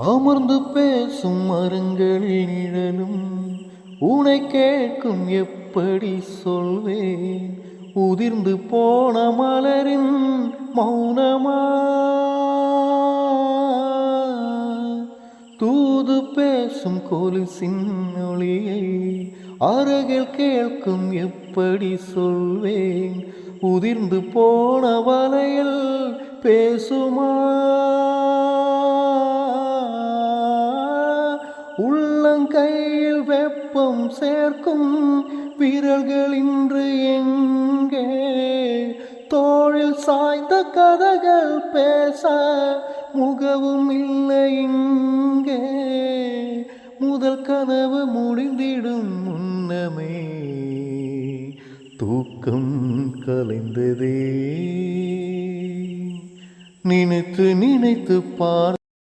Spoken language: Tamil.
அமர்ந்து பேசும் மரங்களில் நிழலும் உனை கேட்கும் எப்படி சொல்வேன். உதிர்ந்து போன மலரின் மௌனமா தூது பேசும் கொலுசின் ஒளியை அருகில் கேட்கும் எப்படி சொல்வேன். உதிர்ந்து போன வலையில் பேசுமா உள்ளங்கையில் வெப்பம் சேர்க்கும் விரல்கள் இன்று எங்கே. தோளில் சாய்ந்த கதைகள் பேச முகமும் இல்லை இங்கே. முதல் கனவு முடிந்திடும் முன்னமே தூக்கம் கலைந்ததே. நினைத்து நினைத்து பார்